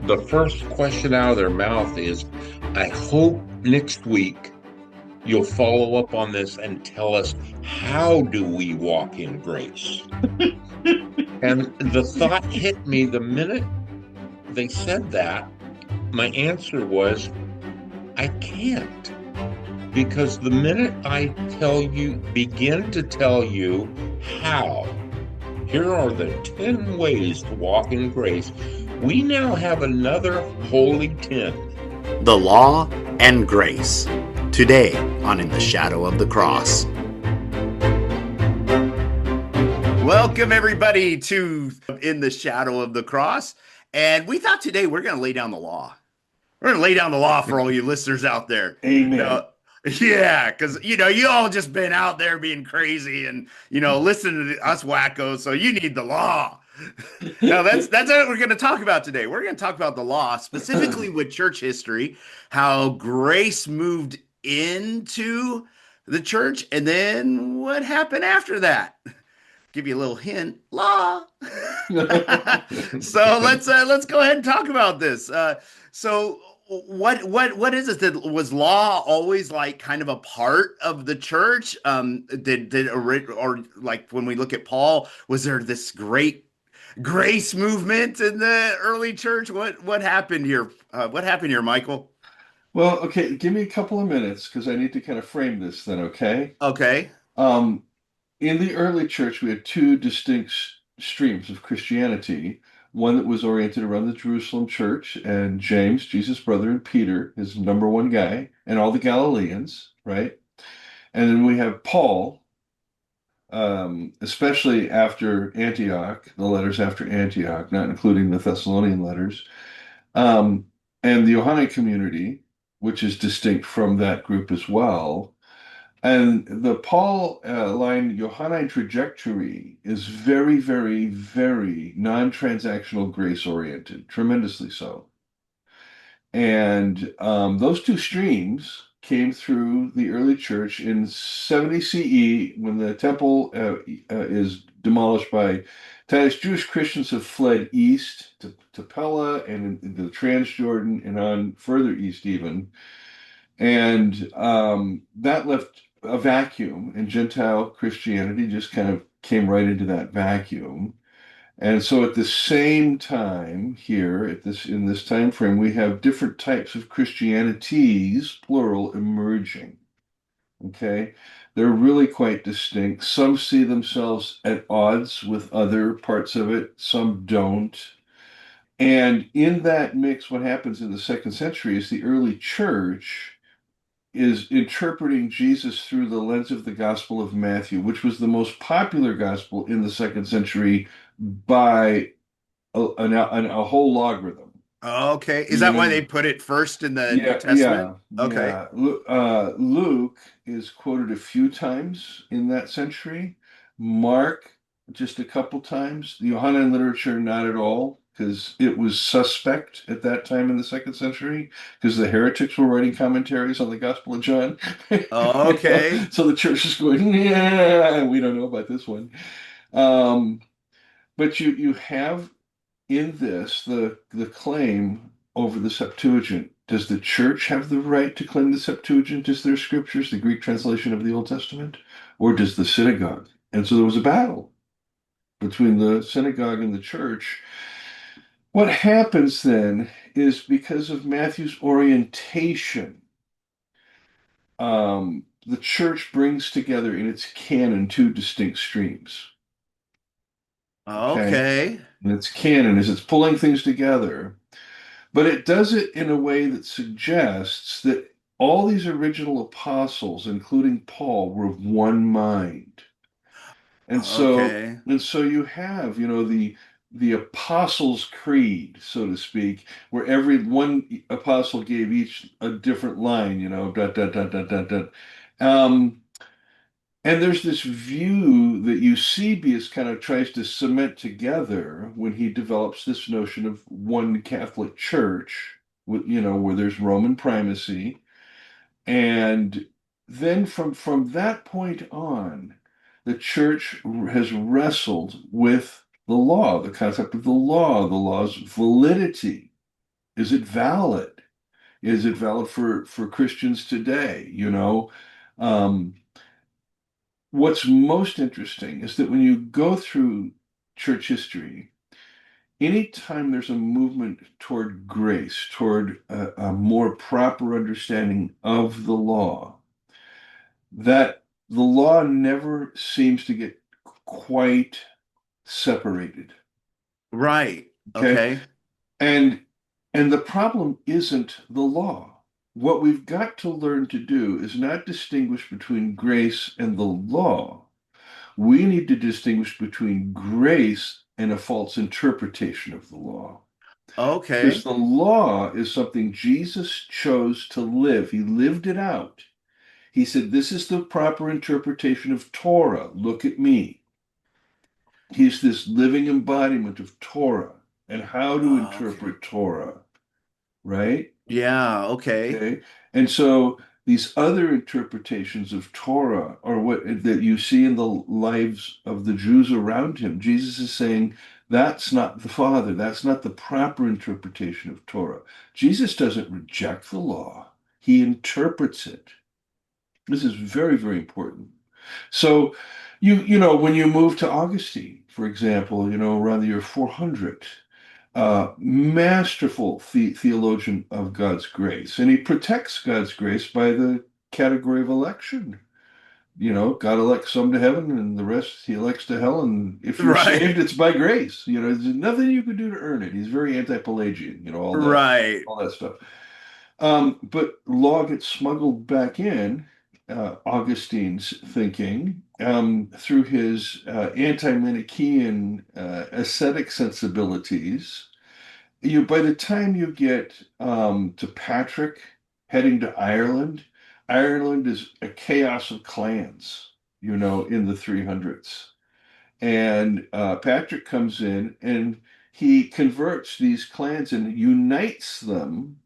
the first question out of their mouth is, I hope next week you'll follow up on this and tell us, how do we walk in grace? And the thought hit me the minute they said that. My answer was, I can't. Because the minute I begin to tell you how, here are the 10 ways to walk in grace, we now have another holy 10. The Law and Grace. Today on In the Shadow of the Cross. Welcome everybody to In the Shadow of the Cross. And we thought today we're going to lay down the law. We're going to lay down the law for all you listeners out there. Amen. Yeah, because, you all just been out there being crazy and, listening to us wackos, so you need the law. Now, that's what we're going to talk about today. We're going to talk about the law, specifically with church history, how grace moved into the church, and then what happened after that. Give you a little hint, law. So let's go ahead and talk about this. So what is it that was law always like kind of a part of the church? Or like when we look at Paul, was there this great grace movement in the early church? What happened here? What happened here, Michael? Well, okay, give me a couple of minutes because I need to kind of frame this then, okay? Okay. In the early church, we had two distinct streams of Christianity. One that was oriented around the Jerusalem church, and James, Jesus' brother, and Peter, his number one guy, and all the Galileans, right? And then we have Paul, especially after Antioch, the letters after Antioch, not including the Thessalonian letters, and the Johannine community, which is distinct from that group as well. And the Paul line Johannine trajectory is very, very, very non-transactional grace oriented, tremendously so. And those two streams came through the early church in 70 CE when the temple is demolished by Titus. Jewish Christians have fled east to Pella and into the Transjordan and on further east even. And that left a vacuum, and Gentile Christianity just kind of came right into that vacuum. And so at the same time here, in this time frame, we have different types of Christianities, plural, emerging. Okay? They're really quite distinct. Some see themselves at odds with other parts of it, some don't. And in that mix, what happens in the second century is the early church is interpreting Jesus through the lens of the Gospel of Matthew, which was the most popular gospel in the second century by a whole logarithm. Okay. Is that why they put it first in the New Testament? Yeah, Okay. yeah. Luke is quoted a few times in that century. Mark, just a couple times. The Johannine literature, not at all, because it was suspect at that time in the second century, because the heretics were writing commentaries on the Gospel of John. Oh, okay. So the church is going, yeah, we don't know about this one. But you have in this the claim over the Septuagint. Does the church have the right to claim the Septuagint as their scriptures, the Greek translation of the Old Testament, or does the synagogue? And so there was a battle between the synagogue and the church. What happens then is because of Matthew's orientation, the church brings together in its canon two distinct streams. Okay. And its canon is it's pulling things together, but it does it in a way that suggests that all these original apostles, including Paul, were of one mind. And so you have, the Apostles' Creed, so to speak, where every one apostle gave each a different line, dot, dot, dot, dot, dot, dot. And there's this view that Eusebius kind of tries to cement together when he develops this notion of one Catholic Church, where there's Roman primacy. And then from that point on, the church has wrestled with the law, the concept of the law's validity. Is it valid? Is it valid for Christians today? Um, what's most interesting is that when you go through church history, anytime there's a movement toward grace, toward a more proper understanding of the law, that the law never seems to get quite separated. Right. Okay. Okay. And the problem isn't the law. What we've got to learn to do is not distinguish between grace and the law. We need to distinguish between grace and a false interpretation of the law. Because Okay. the law is something Jesus chose to live. He lived it out. He said, "This is the proper interpretation of Torah. Look at me." He's this living embodiment of Torah and how to Okay. interpret Torah, right? Yeah. Okay. Okay. And so these other interpretations of Torah are what that you see in the lives of the Jews around him. Jesus is saying that's not the Father. That's not the proper interpretation of Torah. Jesus doesn't reject the law. He interprets it. This is very, very important. So when you move to Augustine, for example, around the year 400, masterful theologian of God's grace. And he protects God's grace by the category of election. God elects some to heaven and the rest he elects to hell. And if you're Right. saved, it's by grace. There's nothing you can do to earn it. He's very anti-Pelagian, Right. all that stuff. But law gets smuggled back in, Augustine's thinking, through his anti-Manichaean ascetic sensibilities. By the time you get to Patrick heading to Ireland, Ireland is a chaos of clans, in the 300s. And Patrick comes in and he converts these clans and unites them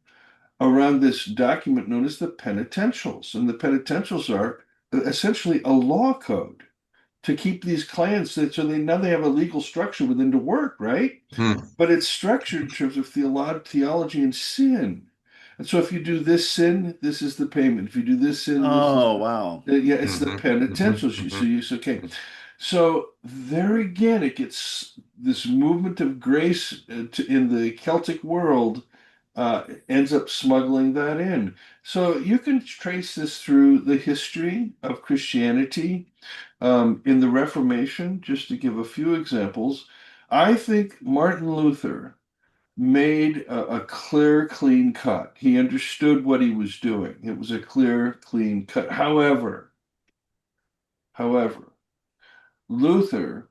around this document known as the penitentials. And the penitentials are essentially a law code to keep these clans so now they have a legal structure within to work, right? Hmm. But it's structured in terms of theology and sin. And so if you do this sin, this is the payment. If you do this sin, this is Oh, wow. yeah, it's the Mhm, mhm, penitentials. So mhm. you say, okay. So there again, it gets this movement of grace in the Celtic world ends up smuggling that in. So you can trace this through the history of Christianity in the Reformation, just to give a few examples. I think Martin Luther made a clear, clean cut. He understood what he was doing. It was a clear, clean cut. However, Luther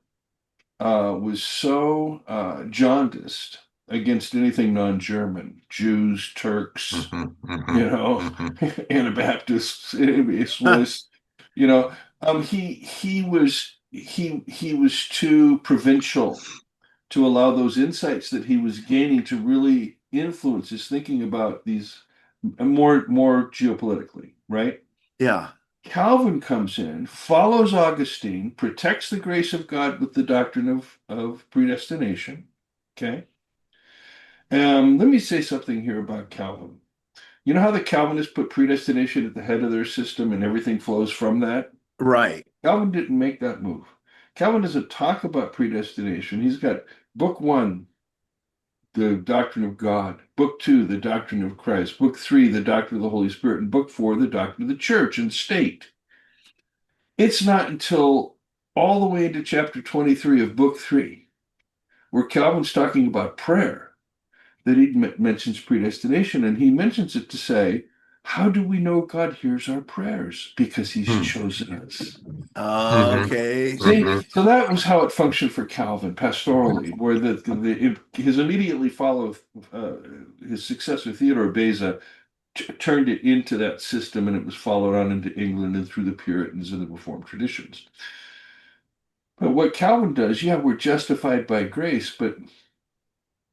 was so jaundiced against anything non-German, Jews, Turks, Mhm, you mhm, know, mhm. Anabaptists, Swiss, you know, he was too provincial to allow those insights that he was gaining to really influence his thinking about these more geopolitically, right? Yeah. Calvin comes in, follows Augustine, protects the grace of God with the doctrine of predestination. Okay. Let me say something here about Calvin. You know how the Calvinists put predestination at the head of their system and everything flows from that? Right. Calvin didn't make that move. Calvin doesn't talk about predestination. He's got book one, the doctrine of God, book two, the doctrine of Christ, book three, the doctrine of the Holy Spirit, and book four, the doctrine of the church and state. It's not until all the way into chapter 23 of book three, where Calvin's talking about prayer, that he mentions predestination. And he mentions it to say, how do we know God hears our prayers? Because he's Hmm. chosen us. Mhm, Okay. See, mhm. so that was how it functioned for Calvin pastorally, where his immediately his successor Theodore Beza turned it into that system, and it was followed on into England and through the Puritans and the Reformed traditions. But what Calvin does, yeah, we're justified by grace, but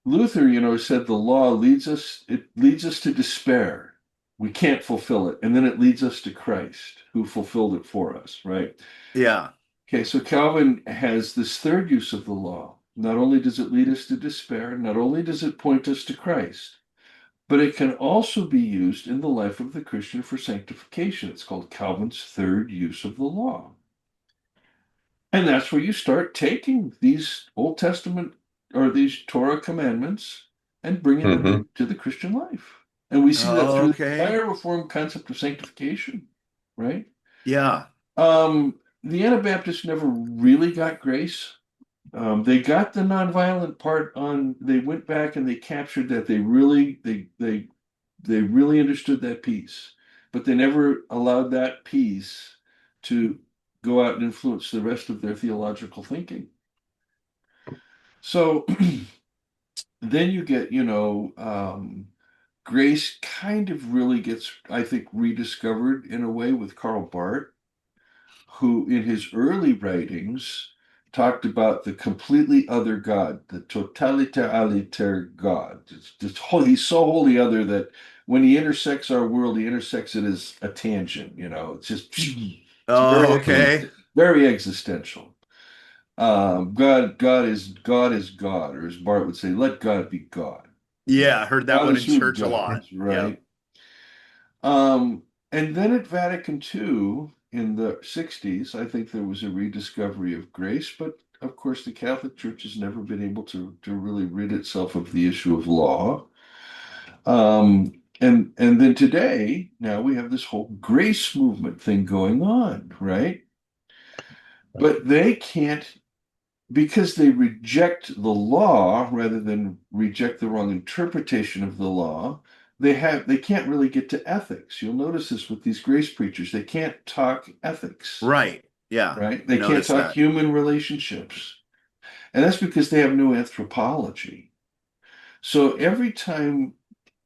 Luther, said the law it leads us to despair. We can't fulfill it. And then it leads us to Christ, who fulfilled it for us, right? Yeah. Okay, so Calvin has this third use of the law. Not only does it lead us to despair, not only does it point us to Christ, but it can also be used in the life of the Christian for sanctification. It's called Calvin's third use of the law. And that's where you start taking these Old Testament or these Torah commandments and bringing them Hmm. into the Christian life. And we see that through the Okay. entire Reformed concept of sanctification, right? Yeah. The Anabaptists never really got grace. They got the nonviolent part on. They went back and they captured that. They really understood that piece, but they never allowed that piece to go out and influence the rest of their theological thinking. So then you get, grace kind of really gets, I think, rediscovered in a way with Karl Barth, who in his early writings talked about the completely other God, the totalitarian God. He's so wholly other that when he intersects our world, he intersects it as a tangent. It's just it's Oh, okay. very existential. God is God, or as Barth would say, let God be God. Yeah, I heard that God one is in who church a God lot. is, Yep. right? And then at Vatican II in the 60s, I think there was a rediscovery of grace, but of course the Catholic Church has never been able to really rid itself of the issue of law. And then today, now we have this whole grace movement thing going on, right? But they can't, because they reject the law rather than reject the wrong interpretation of the law. They can't really get to ethics. You'll notice this with these grace preachers. They can't talk ethics, Right. Yeah. right? I They can't noticed talk that. human relationships. And that's because they have no anthropology. So every time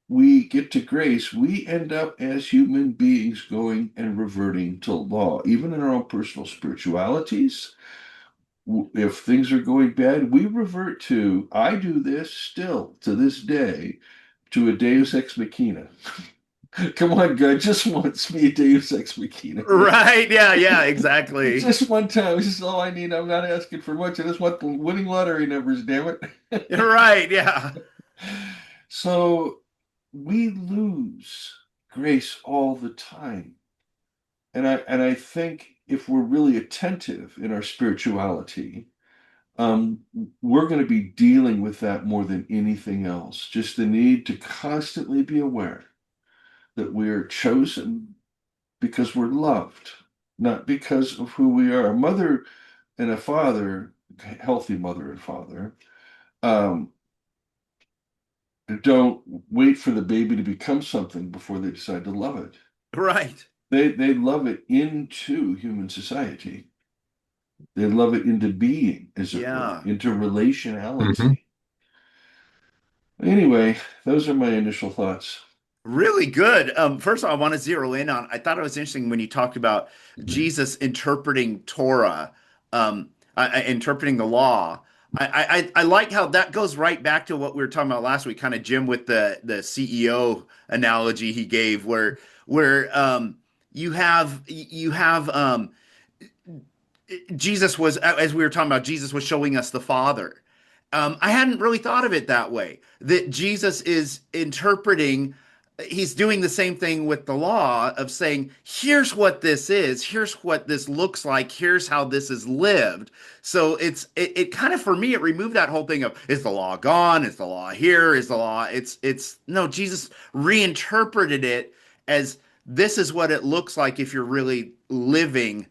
we get to grace, we end up as human beings going and reverting to law, even in our own personal spiritualities. If things are going bad, we revert to, I do this still to this day, to a deus ex machina. Come on, God, just once be a deus ex machina. Right. Yeah. Yeah. Exactly. Just one time. This is all I need. I'm not asking for much. I just want the winning lottery numbers, damn it. Right. Yeah. So we lose grace all the time. And I think if we're really attentive in our spirituality, um, we're going to be dealing with that more than anything else. Just the need to constantly be aware that we're chosen because we're loved, not because of who we are. A mother and a father, healthy mother and father, um, don't wait for the baby to become something before they decide to love it. Right. They love it into human society. They love it into being, as it were, Yeah. into Hmm. relationality. Anyway, those are my initial thoughts. Really good. First of all, I want to zero in on. I thought it was interesting when you talked about Jesus interpreting Torah, interpreting the law. I like how that goes right back to what we were talking about last week, kind of Jim with the CEO analogy he gave, where you have Jesus was, as we were talking about, Jesus was showing us the Father. I hadn't really thought of it that way, that Jesus is interpreting, he's doing the same thing with the law of saying, here's what this is, here's what this looks like, here's how this is lived. So it kind of, for me, it removed that whole thing of, is the law gone? Is the law here? Is the law, it's, no, Jesus reinterpreted it as, this is what it looks like if you're really living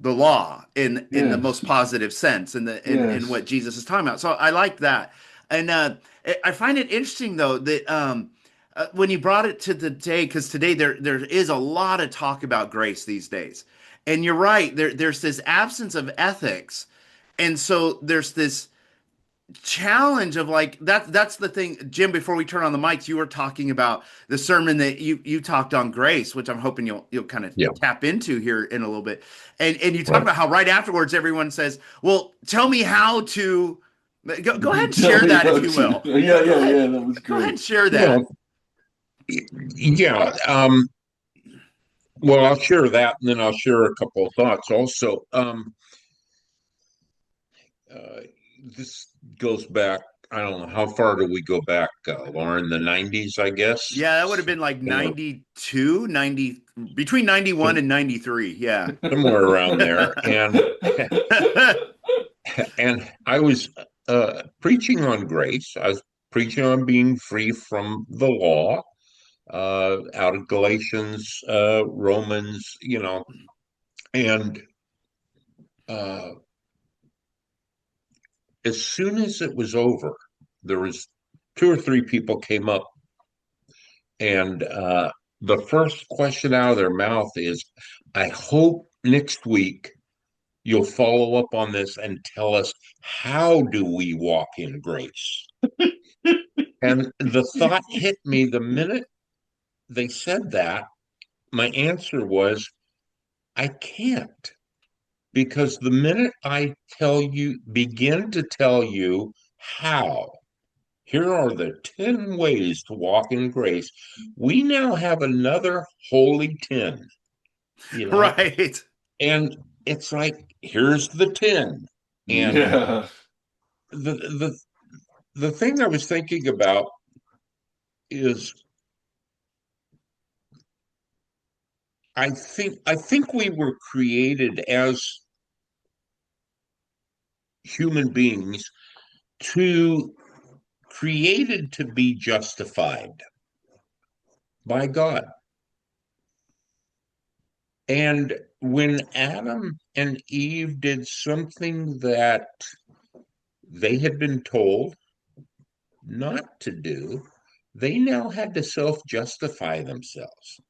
the law in the most Yes, positive sense in yes. what Jesus is talking about. So I like that, and I find it interesting though that when you brought it to the day, because today there is a lot of talk about grace these days, and you're right, there's this absence of ethics, and so there's this challenge of like that's the thing, Jim. Before we turn on the mics, you were talking about the sermon that you talked on grace, which I'm hoping you'll kind of Yeah, tap into here in a little bit. And you talk right. about how right afterwards everyone says, well, tell me how to go ahead and Tell share me that if how you to. will. Yeah, Go yeah, ahead, yeah. That was go ahead great. and share Yeah, that. yeah. Well, I'll share that, and then I'll share a couple of thoughts also. Uh, this goes back. I don't know, how far do we go back, Lauren? The 90s, I guess? Yeah, that would have been like Somewhere, 92, 90, between 91 and 93. Yeah. somewhere around there. And I was preaching on grace. I was preaching on being free from the law, out of Galatians, Romans, and uh, as soon as it was over, there was two or three people came up, and the first question out of their mouth is, "I hope next week you'll follow up on this and tell us, how do we walk in grace?" And the thought hit me the minute they said that. My answer was, I can't. Because the minute I begin to tell you how, here are the 10 ways to walk in grace, we now have another holy 10, you know? Right. And it's like, here's the 10. And Yeah. the the the thing I was thinking about is, I think we were created as human beings to created to be justified by God. And when Adam and Eve did something that they had been told not to do, they now had to self-justify themselves.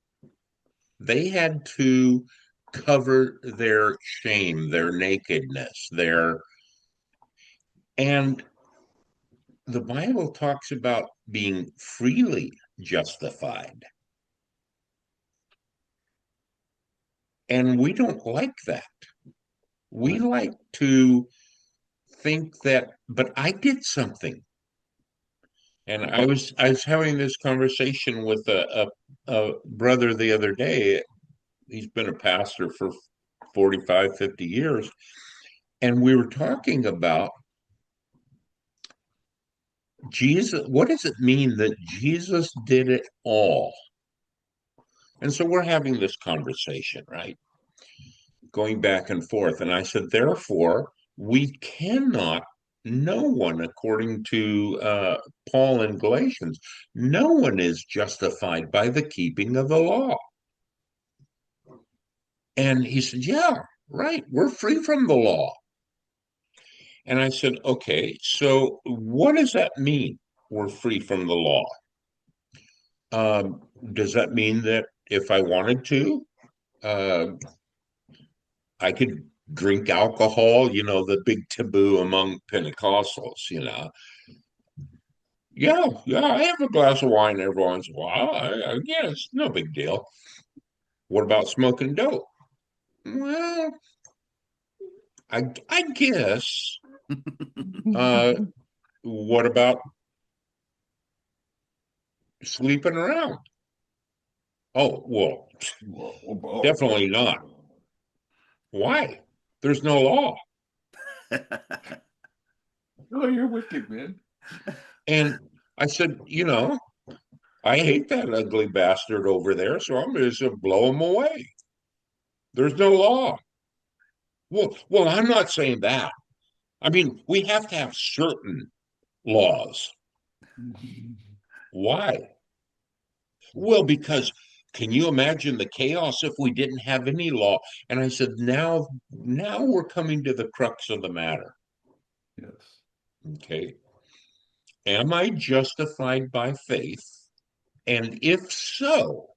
They had to cover their shame, their nakedness, and the Bible talks about being freely justified. And we don't like that. We like to think that, but I did something. And I was having this conversation with a brother the other day. He's been a pastor for 45, 50 years. And we were talking about Jesus. What does it mean that Jesus did it all? And so we're having this conversation, right? Going back and forth. And I said, therefore, we cannot, no one, according to Paul in Galatians, no one is justified by the keeping of the law. And he said, yeah, right, we're free from the law. And I said, okay, so what does that mean? We're free from the law. Does that mean that if I wanted to, uh, I could drink alcohol, the big taboo among Pentecostals. Yeah, I have a glass of wine every once in a while. Yeah, it's no big deal. What about smoking dope? Well, I guess. Uh, what about sleeping around? Oh, well, definitely not. Why? There's no law. Oh, you're wicked, man. And I said, I hate that ugly bastard over there, so I'm just going to blow him away. There's no law. Well, I'm not saying that. I mean, we have to have certain laws. Why? Well, because can you imagine the chaos if we didn't have any law? And I said, now we're coming to the crux of the matter. Yes. Okay. Am I justified by faith? And if so,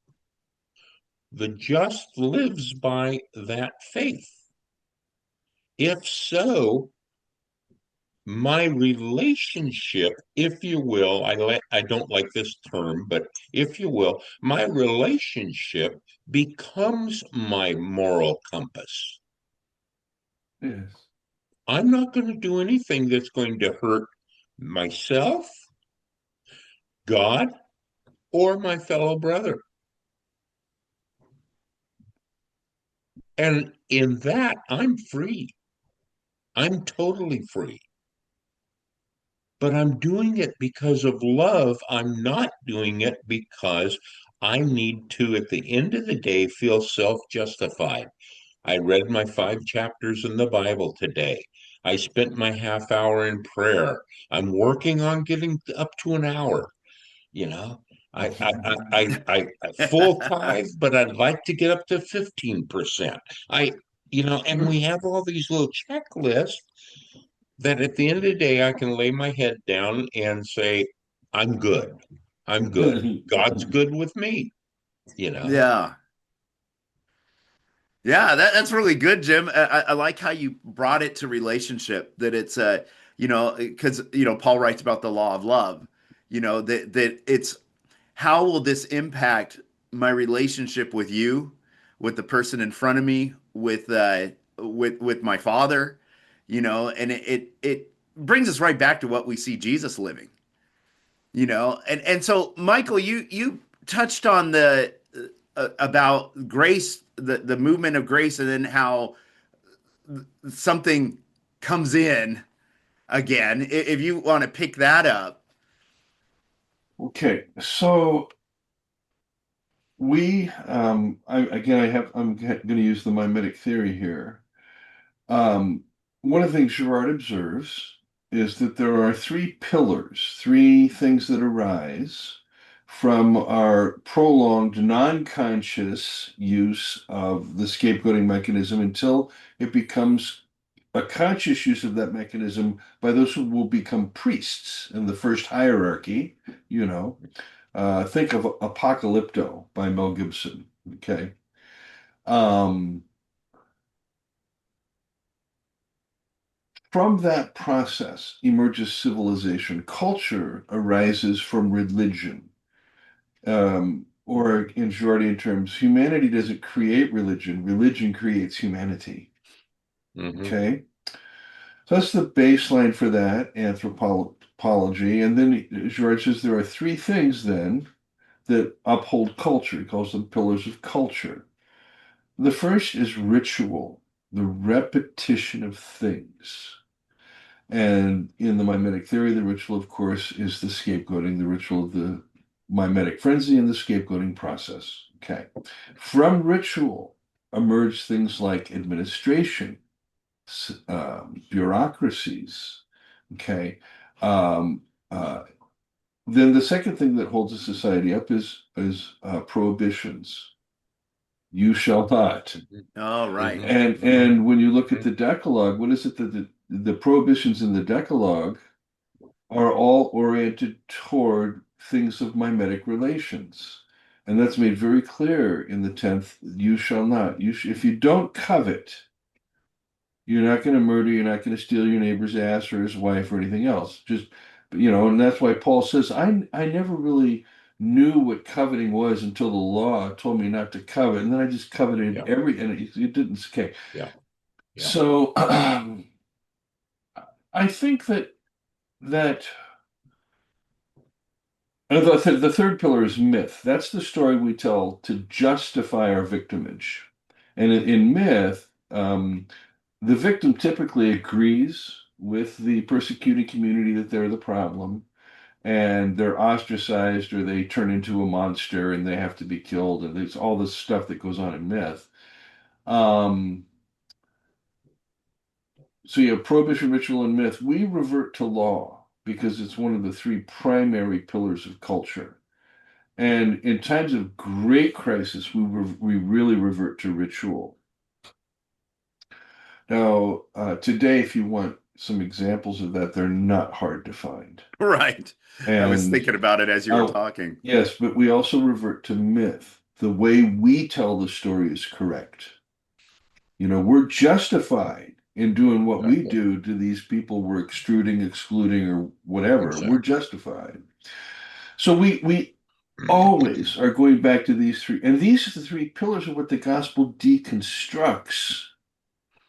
the just lives by that faith. If so, my relationship, if you will, I don't like this term, but if you will, my relationship becomes my moral compass. Yes. I'm not going to do anything that's going to hurt myself, God, or my fellow brother. And in that, I'm free. I'm totally free. but I'm doing it because of love. I'm not doing it because I need to, at the end of the day, feel self-justified. I read my 5 chapters in the Bible today. I spent my half hour in prayer. I'm working on getting up to an hour. You know, I full tithe, but I'd like to get up to 15%. I, and we have all these little checklists that at the end of the day, I can lay my head down and say, I'm good. I'm good. God's good with me, you know? Yeah. Yeah, that's really good, Jim. I like how you brought it to relationship, that it's because Paul writes about the law of love, that it's how will this impact my relationship with you, with the person in front of me, with my father, and it brings us right back to what we see Jesus living, and so Michael, you touched on the about grace, the movement of grace, and then how something comes in again. If you want to pick that up. Okay, so I'm going to use the mimetic theory here. Um, One of the things Girard observes is that there are three pillars, three things that arise from our prolonged non-conscious use of the scapegoating mechanism until it becomes a conscious use of that mechanism by those who will become priests in the first hierarchy, you know. Think of Apocalypto by Mel Gibson. Okay. Um, From that process emerges civilization. Culture arises from religion. Or in Girardian terms, humanity doesn't create religion, religion creates humanity. Hmm. Okay? So that's the baseline for that anthropology. And then Girard says there are three things then that uphold culture. He calls them pillars of culture. The first is ritual, the repetition of things. And in the mimetic theory, the ritual, of course, is the scapegoating, the ritual of the mimetic frenzy and the scapegoating process. Okay. From ritual emerge things like administration, bureaucracies. Okay. Um, uh, then the second thing that holds a society up is prohibitions. You shall not. Oh, right. Hmm. And when you look at Hmm. the Decalogue, what is it that the prohibitions in the Decalogue are all oriented toward things of mimetic relations. And that's made very clear in the 10th, you shall not. If you don't covet, you're not going to murder, you're not going to steal your neighbor's ass or his wife or anything else. And that's why Paul says, I never really knew what coveting was until the law told me not to covet. And then I just coveted Yeah. and it didn't. Okay. Yeah. Yeah. So I think that and the third pillar is myth. That's the story we tell to justify our victimage. And in myth, the victim typically agrees with the persecuted community that they're the problem, and they're ostracized or they turn into a monster and they have to be killed. And there's all this stuff that goes on in myth. Um, so you have prohibition, ritual, and myth. We revert to law because it's one of the three primary pillars of culture. And in times of great crisis, we really revert to ritual. Now, today, if you want some examples of that, they're not hard to find. Right. I was And thinking about it as you were talking. yes, but we also revert to myth. The way we tell the story is correct. We're justified in doing what we Exactly. do to these people we're extruding, excluding, or whatever. We're Exactly. justified. So we always are going back to these three, and these are the three pillars of what the gospel deconstructs.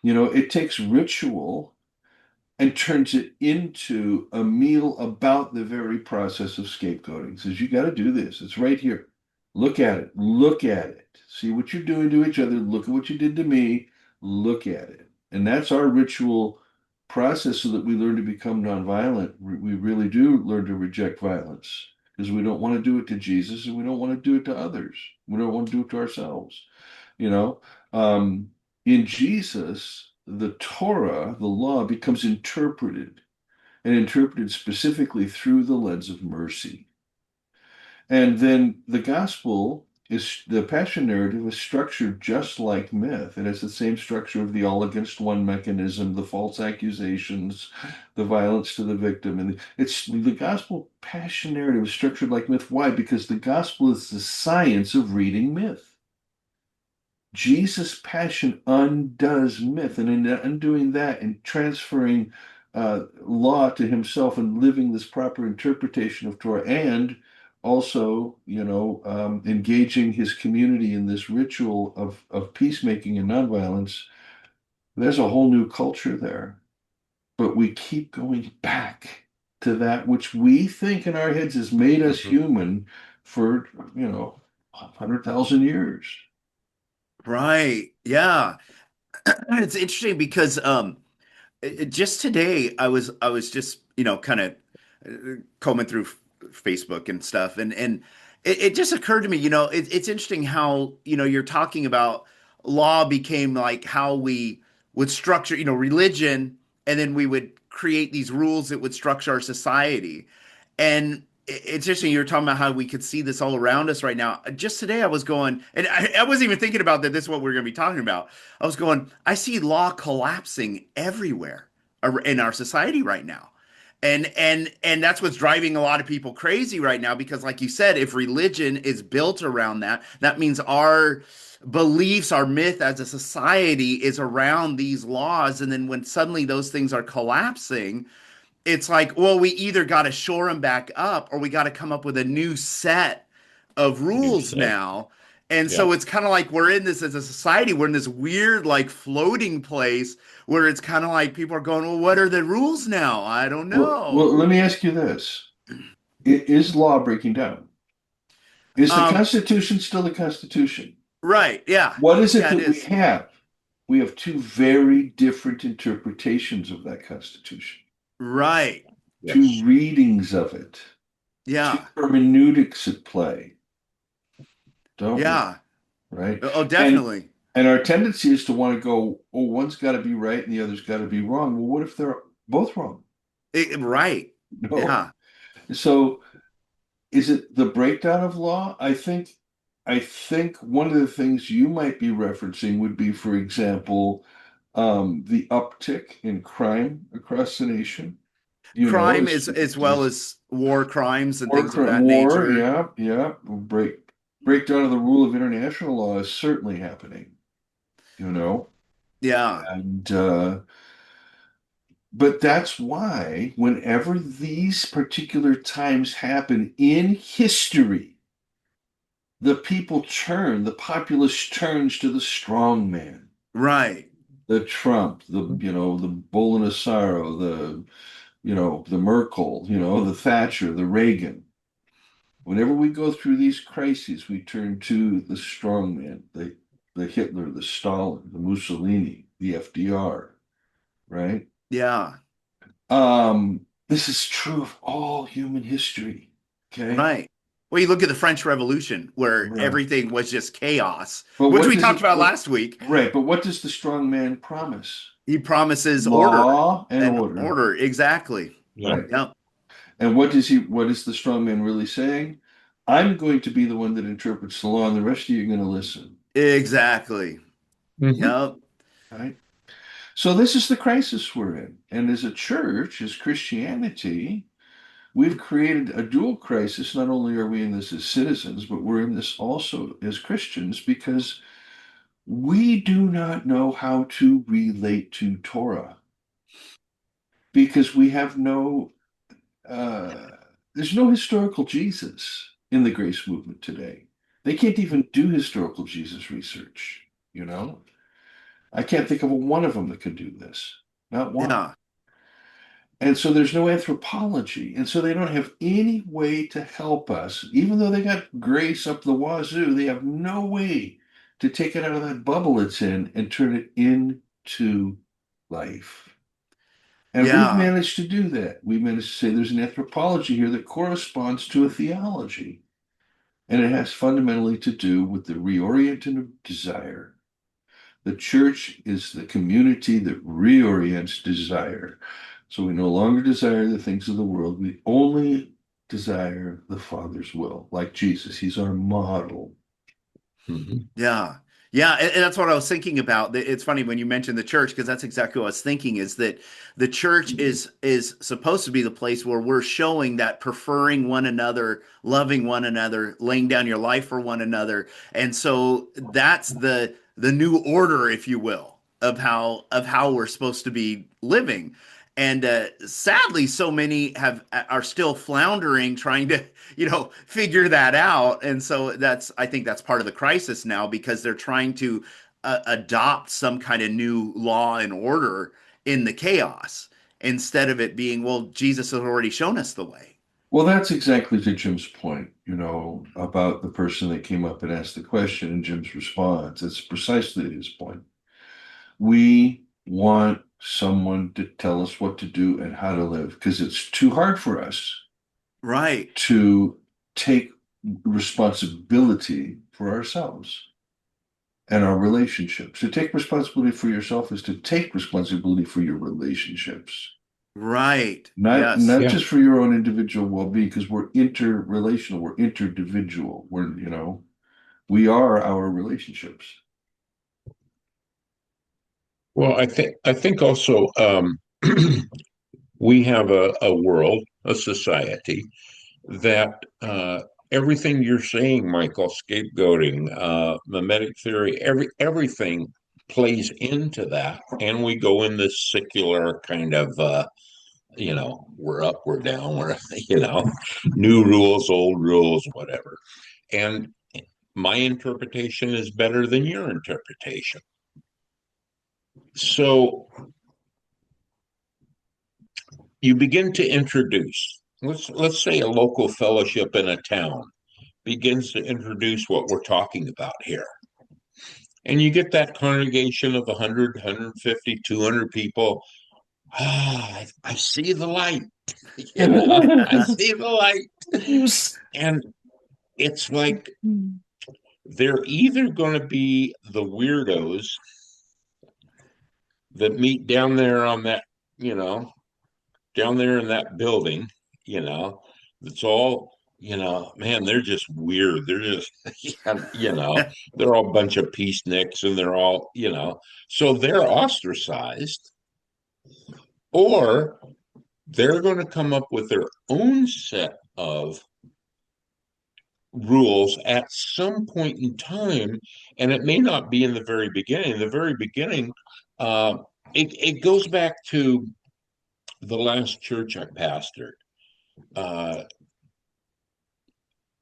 It takes ritual and turns it into a meal about the very process of scapegoating. It says, you got to do this. It's right here. Look at it. Look at it. See what you're doing to each other. Look at what you did to me. Look at it. And that's our ritual process so that we learn to become nonviolent. We really do learn to reject violence because we don't want to do it to Jesus and we don't want to do it to others. We don't want to do it to ourselves. You know, in Jesus, the Torah, the law, becomes interpreted and interpreted specifically through the lens of mercy. And then the gospel is the passion narrative is structured just like myth. It has the same structure of the all against one mechanism, the false accusations, the violence to the victim. And it's the gospel passion narrative is structured like myth. Why? Because the gospel is the science of reading myth. Jesus' passion undoes myth, and in undoing that and transferring law to himself and living this proper interpretation of Torah, and also, engaging his community in this ritual of peacemaking and nonviolence, there's a whole new culture there. But we keep going back to that which we think in our heads has made us human for, 100,000 years. Right. Yeah. It's interesting because just today I was just kind of combing through Facebook and stuff, and it just occurred to me, it's interesting how you're talking about law became like how we would structure religion, and then we would create these rules that would structure our society. And it's interesting you're talking about how we could see this all around us right now. Just today I was going, and I wasn't even thinking about that this is what we're going to be talking about. I was going, I see law collapsing everywhere in our society right now. And that's what's driving a lot of people crazy right now, because like you said, if religion is built around that, that means our beliefs, our myth as a society is around these laws. And then when suddenly those things are collapsing, it's like, well, we either got to shore them back up or we got to come up with a new set of You rules said, now. And yeah. so it's kind of like we're in this as a society, we're in this weird, like floating place where it's kind of like people are going, well, what are the rules now? I don't Well, know. let me ask you this. Is law breaking down? Is the Um, Constitution still the Constitution? right. Yeah. What is it Yeah, it that we is. have? We have two very different interpretations of that Constitution, Right. two Yes. readings of it, two Yeah. hermeneutics at play, don't we? Yeah. Right? Oh, And definitely. and our tendency is to want to go, oh, one's got to be right and the other's got to be wrong. Well, what if they're both wrong? Right. No. Yeah. So is it the breakdown of law? I think one of the things you might be referencing would be, for example, the uptick in crime across the nation. You know, Crime is as well as war crimes and things of that war, nature. yeah, yeah. Breakdown of the rule of international law is certainly happening, you know. Yeah. And but that's why whenever these particular times happen in history, the populace turns to the strong man, Right. the Trump, the Bolsonaro, the Merkel, the Thatcher, the Reagan. Whenever we go through these crises, we turn to the strong man, the Hitler, the Stalin, the Mussolini, the FDR, right? Yeah. This is true of all human history. Okay. Right. Well, you look at the French Revolution where Right. everything was just chaos, But which what we does talked it about last week. right, but what does the strong man promise? He promises order Law and and order. order. Exactly. Yeah. Right. Yep. And what is the strong man really saying? I'm going to be the one that interprets the law, and the rest of you are going to listen. Exactly. Mhm. Yep. Right? So this is the crisis we're in. And as a church, as Christianity, we've created a dual crisis. Not only are we in this as citizens, but we're in this also as Christians because we do not know how to relate to Torah because we have uh, there's no historical Jesus in the grace movement today. They can't even do historical Jesus research, you know? I can't think of one of them that could do this. Not one. Yeah. And so there's no anthropology. And so they don't have any way to help us. Even though they got grace up the wazoo, they have no way to take it out of that bubble it's in and turn it into life. And we've Yeah. managed to do that. We've managed to say there's an anthropology here that corresponds to a theology. And it has fundamentally to do with the reorienting of desire. The church is the community that reorients desire. So we no longer desire the things of the world. We only desire the Father's will, like Jesus. He's our model. Mhm. Yeah. Yeah, and that's what I was thinking about. It's funny when you mentioned the church because that's exactly what I was thinking is that the church is supposed to be the place where we're showing that preferring one another, loving one another, laying down your life for one another. And so that's the new order, if you will, of how we're supposed to be living. And sadly, so many are still floundering, trying to figure that out. And so I think that's part of the crisis now because they're trying to adopt some kind of new law and order in the chaos instead of it being, well, Jesus has already shown us the way. Well, that's exactly to Jim's point, about the person that came up and asked the question and Jim's response. It's precisely his point. We want someone to tell us what to do and how to live because it's too hard for us Right. to take responsibility for ourselves and our relationships. To take responsibility for yourself is to take responsibility for your relationships. Right. Not Yes. Yeah. just for your own individual well-being, because we're interrelational, we're interdividual. We are our relationships. Well, I think also we have a world, a society that everything you're saying, Michael, scapegoating, mimetic theory, everything plays into that, and we go in this secular kind of we're up, we're down, we're new rules, old rules, whatever. And my interpretation is better than your interpretation. So you begin to introduce, let's say a local fellowship in a town begins to introduce what we're talking about here. And you get that congregation of 100, 150, 200 people. I see the light. I see the light. And it's like they're either going to be the weirdos that meet down there on that, you know, down there in that building, you know, that's all, man, they're just weird. They're just, they're all a bunch of peaceniks and they're all, so they're ostracized, or they're going to come up with their own set of rules at some point in time. And it may not be in the very beginning. The very beginning, uh, it goes back to the last church I pastored. Uh,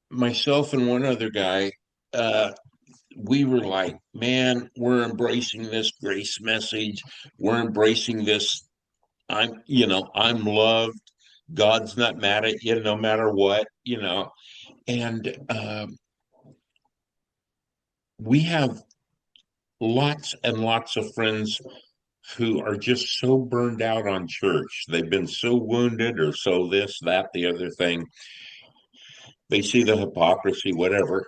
Myself and one other guy, uh, we were like, man, we're embracing this grace message. We're embracing this. I'm loved. God's not mad at you no matter what. And we have lots and lots of friends who are just so burned out on church. They've been so wounded or so this, that, the other thing. They see the hypocrisy, whatever.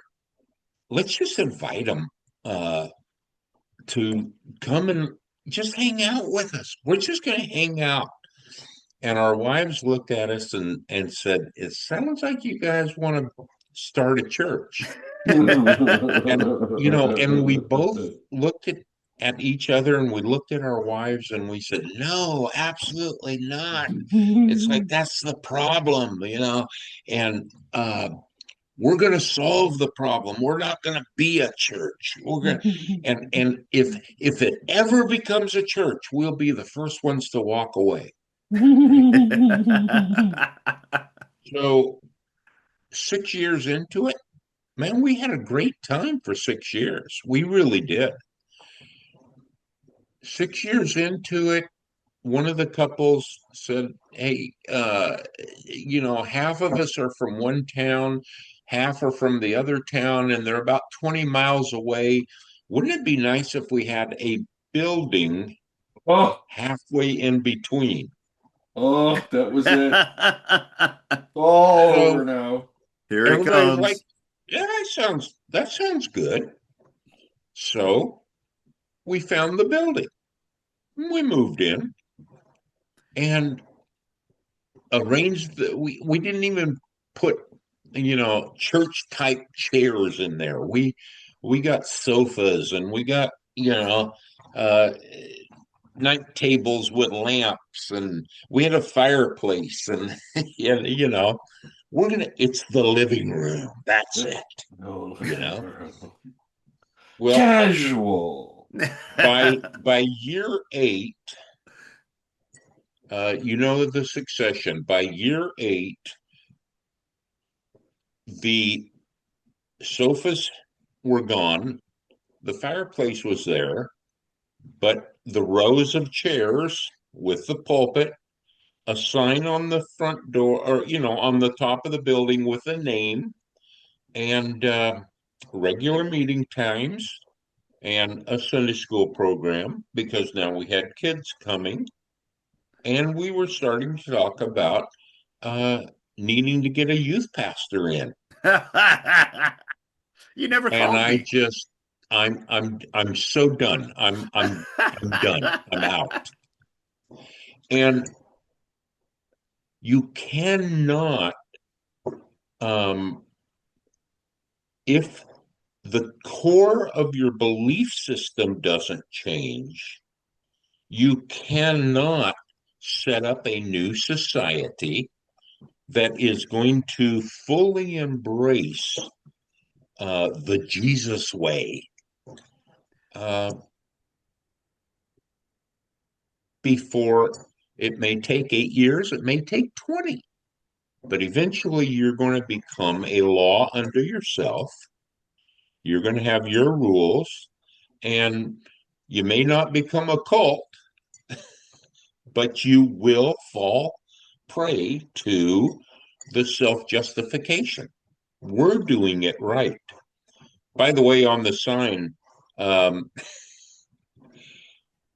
Let's just invite them uh, to come and just hang out with us. We're just going to hang out. And our wives looked at us and said, it sounds like you guys want to start a church. And we both looked at each other and we looked at our wives and we said, no, absolutely not. It's like, that's the problem. And we're going to solve the problem. We're not going to be a church. We're going and if it ever becomes a church, we'll be the first ones to walk away. So 6 years into it, man, we had a great time for 6 years. We really did. 6 years into it, one of the couples said, hey, half of us are from one town, half are from the other town, and they're about 20 miles away. Wouldn't it be nice if we had a building Oh, halfway in between? Oh, that was it. All over So now. Here it everybody's like, comes. yeah, that sounds good. So we found the building. We moved in and arranged we didn't even put church type chairs in there. We got sofas and we got uh night tables with lamps and we had a fireplace and yeah, it's the living room. That's it. No. you know well, Casual. by year 8, the succession. By year 8, the sofas were gone, the fireplace was there, but the rows of chairs with the pulpit, a sign on the front door, or on the top of the building with a name, and regular meeting times, and a Sunday school program because now we had kids coming, and we were starting to talk about uh, needing to get a youth pastor in. You never And called me. I'm so done. I'm done. I'm out. And you cannot, um, if the core of your belief system doesn't change, you cannot set up a new society that is going to fully embrace the Jesus way. Uh, Before, it may take 8 years, it may take 20, but eventually you're going to become a law unto yourself. You're going to have your rules, and you may not become a cult, but you will fall prey to the self justification. We're doing it right. By the way, on the sign, um,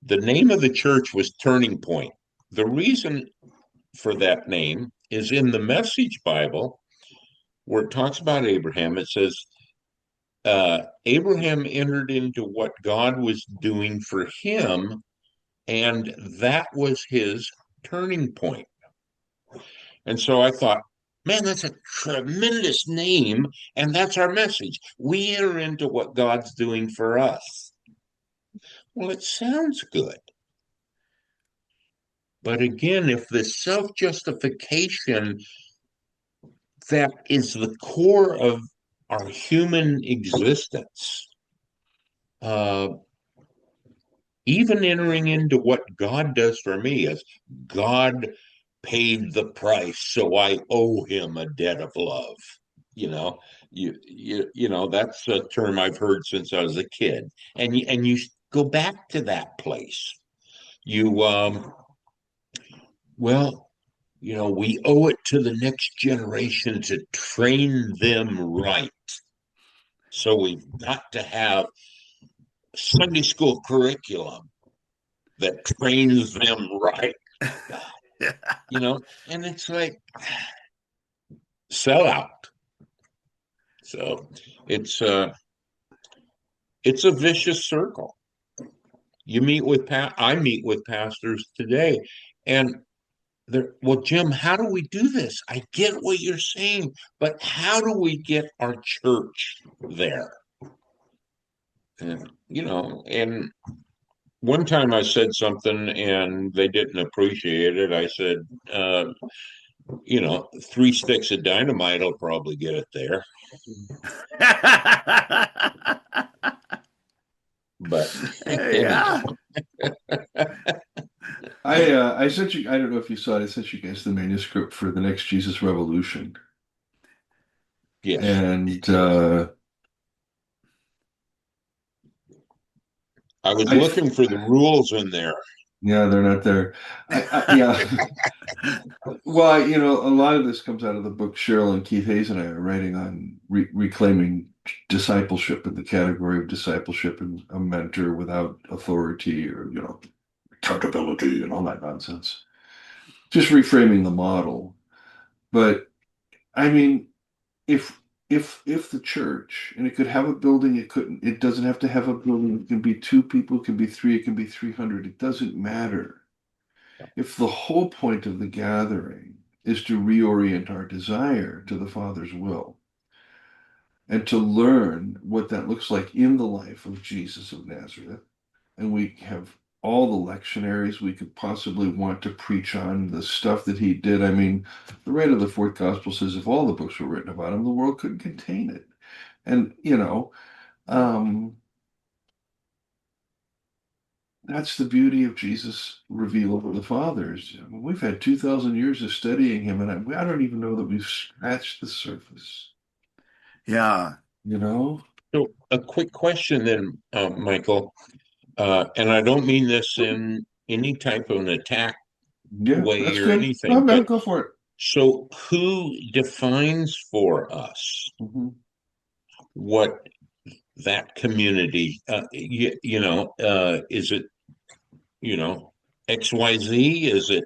the name of the church was Turning Point. The reason for that name is in the Message Bible, where it talks about Abraham. It says, Abraham entered into what God was doing for him, and that was his turning point. And so I thought, man, that's a tremendous name, and that's our message. We enter into what God's doing for us. Well, it sounds good. But again, if the self justification that is the core of our human existence, uh, even entering into what God does for me, is God paid the price, so I owe him a debt of love. You know, that's a term I've heard since I was a kid, and you go back to that place. You well, we owe it to the next generation to train them right. So we've got to have Sunday school curriculum that trains them right. And it's like sell out. So it's it's a vicious circle. I meet with pastors today, and well, Jim, how do we do this? I get what you're saying, but how do we get our church there? And one time I said something and they didn't appreciate it. I said, 3 sticks of dynamite will probably get it there. But Yeah. I sent you, I don't know if you saw it, I sent you guys the manuscript for the Next Jesus Revolution. Yes. And I was looking for the rules in there. Yeah, they're not there. Yeah. Well, a lot of this comes out of the book Cheryl and Keith Hayes and I are writing on reclaiming discipleship in the category of discipleship and a mentor without authority or, accountability and all that nonsense. just reframing the model. But I mean, if if the church, and it could have a building, it doesn't have to have a building, it can be two people, it can be three, it can be 300, it doesn't matter. If the whole point of the gathering is to reorient our desire to the Father's will and to learn what that looks like in the life of Jesus of Nazareth, and we have all the lectionaries we could possibly want to preach on the stuff that he did. I mean, the writer of the fourth gospel says if all the books were written about him, the world couldn't contain it. And, that's the beauty of Jesus revealed to the fathers. I mean, we've had 2,000 years of studying him, and I don't even know that we've scratched the surface, Yeah. you know? So a quick question then, Michael, and I don't mean this in any type of an attack Yeah, way that's or good. No, anything, man, but go for it. so who defines for us Mhm. what that community, is it, XYZ? Is it,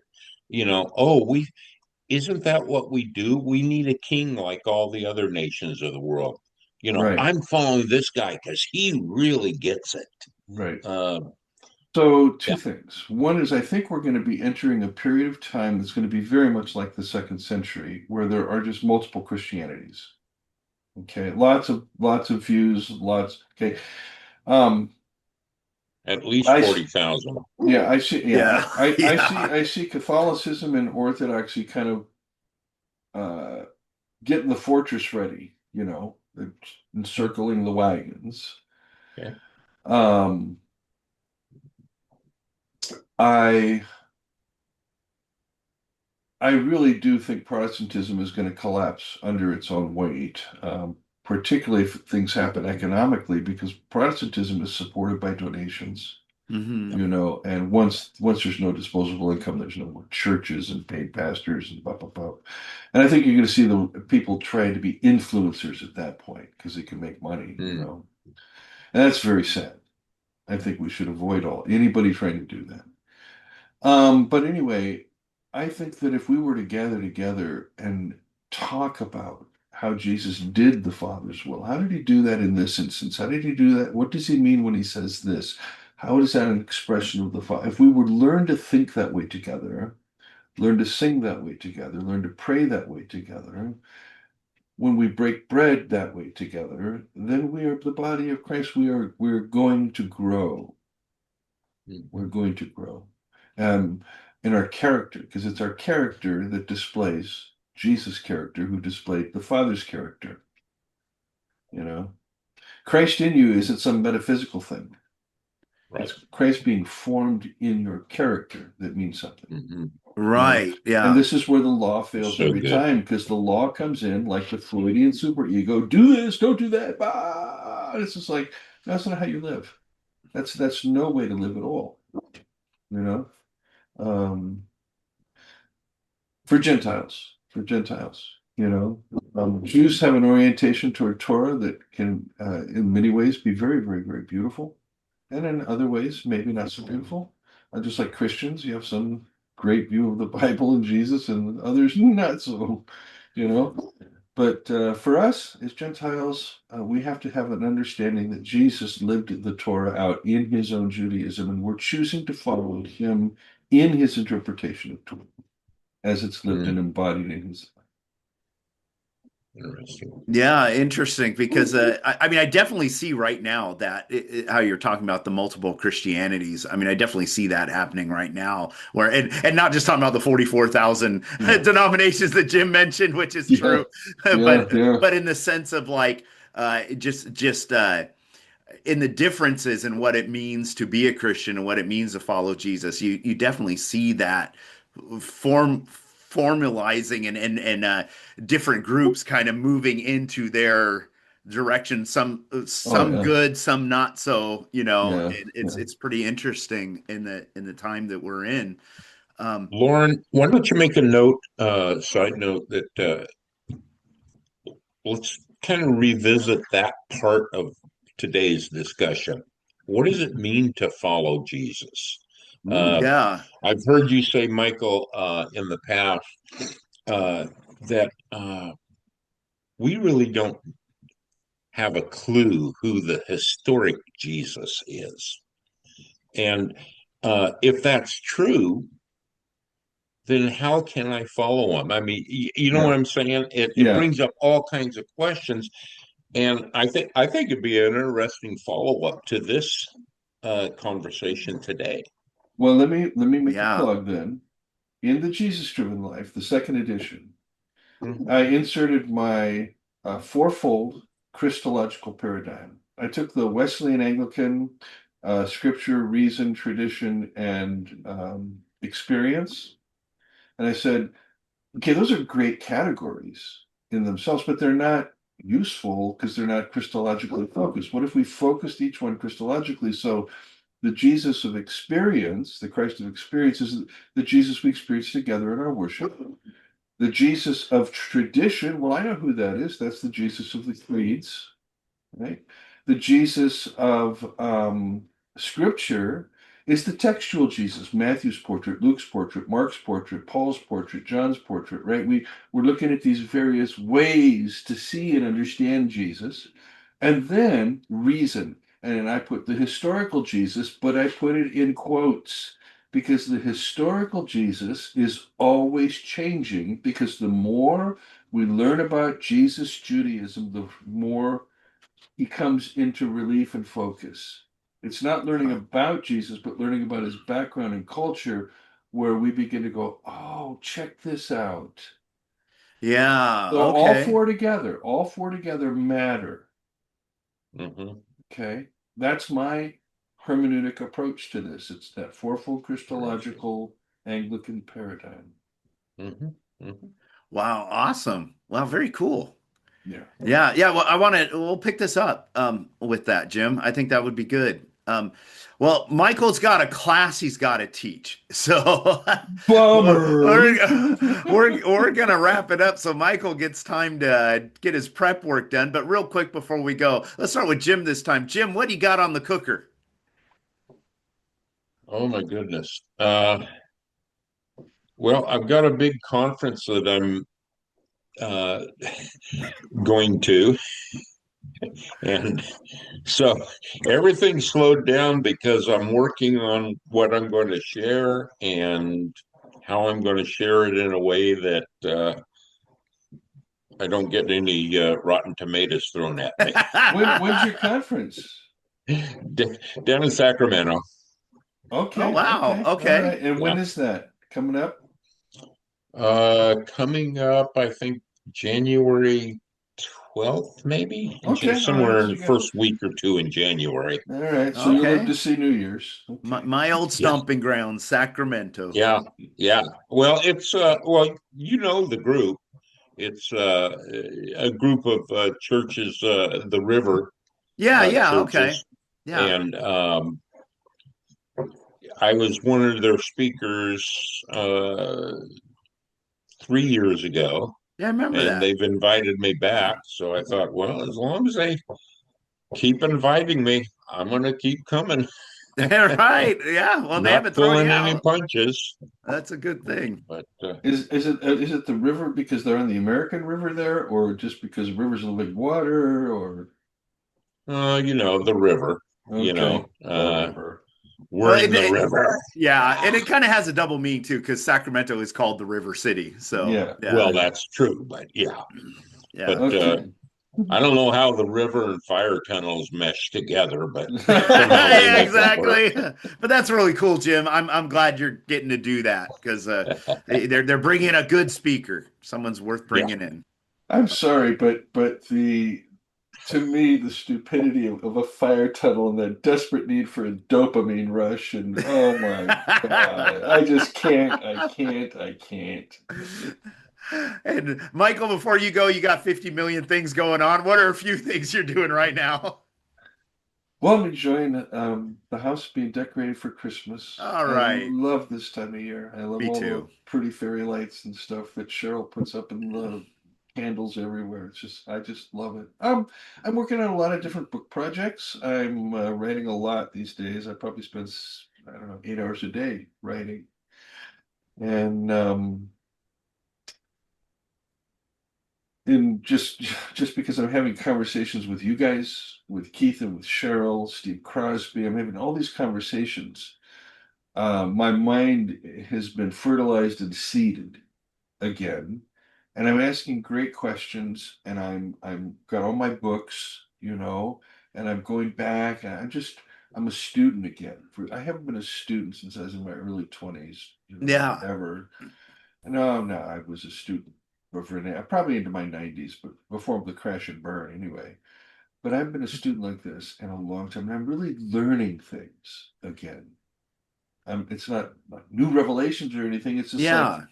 isn't that what we do? We need a king like all the other nations of the world. Right, I'm following this guy because he really gets it. right. Uh, So, two yeah. things. One is I think we're going to be entering a period of time that's going to be very much like the second century, where there are just multiple Christianities. Okay, lots of views, lots. Okay, um, At least I 40,000. yeah, I see. Yeah, Yeah. I Yeah. I see Catholicism and Orthodoxy kind of getting the fortress ready. Encircling the wagons. Okay. Um, I I really do think Protestantism is going to collapse under its own weight, particularly if things happen economically, because Protestantism is supported by donations, Hmm. and once there's no disposable income, there's no more churches and paid pastors and blah blah blah. And I think you're going to see the people trying to be influencers at that point because they can make money. Mm. And that's very sad. I think we should avoid anybody trying to do that. But anyway, I think that if we were to gather together and talk about how Jesus did the Father's will, how did he do that in this instance? How did he do that? What does he mean when he says this? How is that an expression of the Father? If we would learn to think that way together, learn to sing that way together, learn to pray that way together, when we break bread that way together, then we are the body of Christ. We're going to grow. We're Mhm. going to grow. Um, in our character, because it's our character that displays Jesus' character, who displayed the Father's character. You know, Christ in you isn't some metaphysical thing. Right. It's Christ being formed in your character that means something. Hmm. You know, Right. and Yeah. this is where the law That's fails so every good. time because the law comes in like the Freudian superego. Do this, don't do that. Bah! It's just like that's not how you live. That's no way to live at all. You know. Um, for Gentiles. Jews have an orientation toward Torah that can, in many ways, be very, very, very beautiful, and in other ways, maybe not so beautiful. Just like Christians, you have some great view of the Bible and Jesus, and others not so, you know. But for us as Gentiles, we have to have an understanding that Jesus lived the Torah out in his own Judaism, and we're choosing to follow him in his interpretation of Torah as it's lived and Mm. embodied in his Interesting. Yeah, interesting because I mean I definitely see right now that how you're talking about the multiple Christianities. I mean I definitely see that happening right now where and not just talking about the 44,000 yeah, denominations that Jim mentioned, which is yeah, true, yeah, yeah. but in the sense of like just in the differences in what it means to be a Christian and what it means to follow Jesus, you definitely see that formalizing and different groups kind of moving into their direction. Oh Some yeah, good, some not so. yeah, It's yeah. it's pretty interesting in the time that we're in. Um, Loren, why don't you make a note, side note, that let's kind of revisit that part of today's discussion. What does it mean to follow Jesus? Ooh. Yeah. I've heard you say, Michael, in the past, that we really don't have a clue who the historic Jesus is. And if that's true, then how can I follow him? I mean, you know Yeah. what I'm saying? It Yeah. brings up all kinds of questions. And I think it'd be an interesting follow-up to this conversation today. Well, let me make a Yeah. plug then. In the Jesus-Driven Life, the second edition, Mhm. I inserted my fourfold Christological paradigm. I took the Wesleyan Anglican scripture, reason, tradition, and experience, and I said, okay, those are great categories in themselves, but they're not useful because they're not Christologically focused. What if we focused each one Christologically? So the Jesus of experience, the Christ of experience, is the Jesus we experience together in our worship. The Jesus of tradition, well, I know who that is. That's the Jesus of the creeds, right? The Jesus of Scripture is the textual Jesus, Matthew's portrait, Luke's portrait, Mark's portrait, Paul's portrait, John's portrait, right? We're looking at these various ways to see and understand Jesus. And then reason. And I put the historical Jesus, but I put it in quotes because the historical Jesus is always changing because the more we learn about Jesus Judaism, the more he comes into relief and focus. It's not learning about Jesus, but learning about his background and culture, where we begin to go, oh, check this out. Yeah. So Okay. all four together matter. Mhm. Okay. That's my hermeneutic approach to this. It's that fourfold Interesting. Christological Anglican paradigm. Mhm. Mhm. Wow. Awesome. Wow. Very cool. Yeah. Yeah. Yeah. Well, we'll pick this up with that, Jim. I think that would be good. Well, Michael's got a class he's got to teach. So we're, Bummer. we're going to wrap it up so Michael gets time to get his prep work done. But real quick before we go, let's start with Jim this time. Jim, what do you got on the cooker? Oh my goodness. Well, I've got a big conference that I'm uh, going to, and so everything slowed down because I'm working on what I'm going to share and how I'm going to share it in a way that I don't get any rotten tomatoes thrown at me. When's your conference? Down in Sacramento. Oh, Okay, wow. okay, all Okay. right. And when Yeah. is that coming up? Coming up, I think January 12th, maybe, Okay, all right. somewhere in So the you got first week or two in January. all right. So you'll live Okay. to see New Year's. My, Okay. my old Yeah, stomping ground, Sacramento. yeah, yeah. Well, it's you know the group. It's a group of churches, the River Yeah, yeah, okay. churches, Yeah. and I was one of their speakers 3 years ago, Yeah, I remember and that. they've invited me back. So I thought, well, as long as they keep inviting me, I'm going to keep coming, Right. Yeah. Well, they not haven't thrown you pulling any out. punches. That's a good thing. But Is it the river because they're on the American River there, or just because rivers are big water, or you know, the river. You okay, know, the river. we're Well, in the river. yeah, and it kind of has a double meaning too, because Sacramento is called the River City. So Yeah, yeah, Well, yeah. that's true, but yeah. yeah. But Okay. I don't know how the river and fire tunnels mesh together, but somehow they Yeah, make it work. exactly. But that's really cool, Jim. I'm glad you're getting to do that because they're bringing in a good speaker. Someone's worth Yeah. bringing in. I'm sorry, but the to me the stupidity of a fire tunnel and the desperate need for a dopamine rush and oh my God, I can't. And Michael, before you go, you got 50 million things going on. What are a few things you're doing right now? Well, I'm enjoying the house being decorated for Christmas. All I right. love this time of year. I love Me all the too. pretty fairy lights and stuff that Cheryl puts up and the candles everywhere. I just love it. I'm working on a lot of different book projects. I'm writing a lot these days. I probably spend I don't know, 8 hours a day writing. And just because I'm having conversations with you guys, with Keith and with Cheryl, Steve Crosby, I'm having all these conversations. My mind has been fertilized and seeded again, and I'm asking great questions, and I'm got all my books, and I'm going back, and I'm a student again. I haven't been a student since I was in my early 20s, Yeah. ever. No, I was a student probably into my 90s, but before the crash and burn anyway. But I've been a student like this in a long time, and I'm really learning things again. It's not like new revelations or anything. It's just like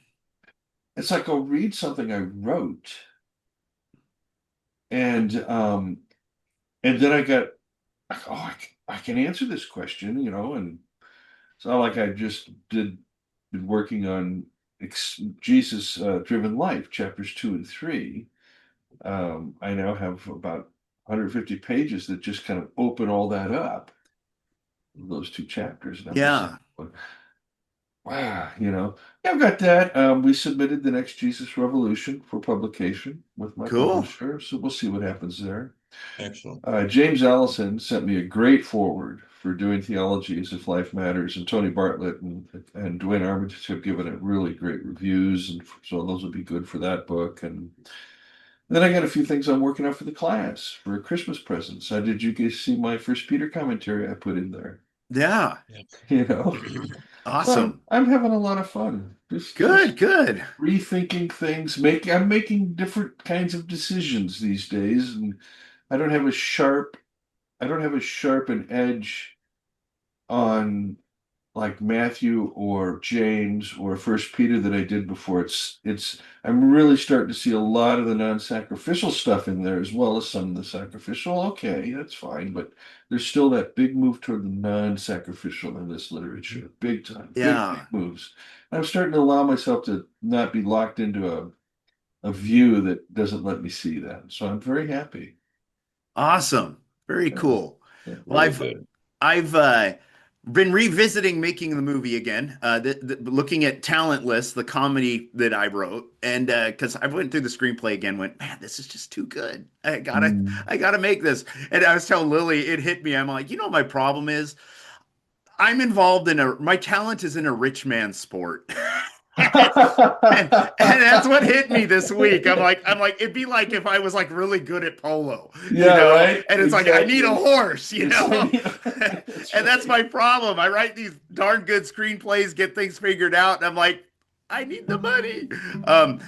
Yeah. I'll read something I wrote, and then I can answer this question, and it's not like I just been working on Jesus driven life, chapters 2 and 3. I now have about 150 pages that just kind of open all that up, those 2 chapters. And I'm just Yeah. like, wow, yeah, I've got that. We submitted the next Jesus Revolution for publication with my Cool. publisher, so we'll see what happens there. Excellent. James Allison sent me a great foreword for doing theology as if life matters, and Tony Bartlett and Dwayne Armitage have given it really great reviews, and so those will be good for that book. And then I got a few things I'm working on for the class for Christmas presents. Did you guys see my First Peter commentary I put in there? Yeah. You know, so Awesome. I'm having a lot of fun. Just Good. rethinking things. I'm making different kinds of decisions these days, and I don't have a sharp an edge on like Matthew or James or First Peter that I did before. I'm really starting to see a lot of the non-sacrificial stuff in there as well as some of the sacrificial. Okay, that's fine, but there's still that big move toward the non-sacrificial in this literature. Big time. Big Yeah. moves. I'm starting to allow myself to not be locked into a view that doesn't let me see that. So I'm very happy. Awesome. Very Yeah. cool. Yeah. Well, Very good. I've been revisiting making the movie again, looking at Talentless, the comedy that I wrote, and because I went through the screenplay again, went, man, this is just too good. Mm. I gotta make this. And I was telling Lily, it hit me. I'm like, my problem is, I'm involved in my talent is in a rich man's sport. And that's what hit me this week. I'm like, it'd be like if I was like really good at polo, Yeah, right. and it's like I need a Exactly. horse, That's and that's right. my problem. I write these darn good screenplays, get things figured out, and I'm like, I need the money. But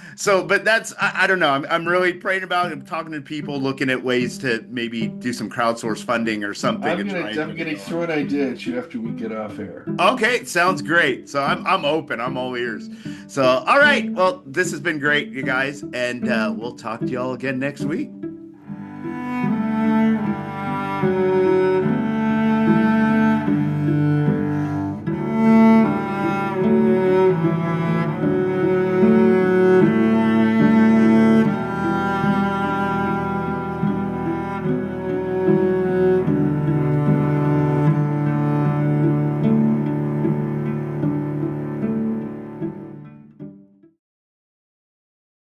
I don't know. I'm really praying about it. I'm talking to people, looking at ways to maybe do some crowdsource funding or something and try and I'm get it gonna throw going. an idea at you after we get off air. Okay, sounds great. So I'm open. I'm all ears. So all right. Well, this has been great, you guys, and we'll talk to y'all again next week.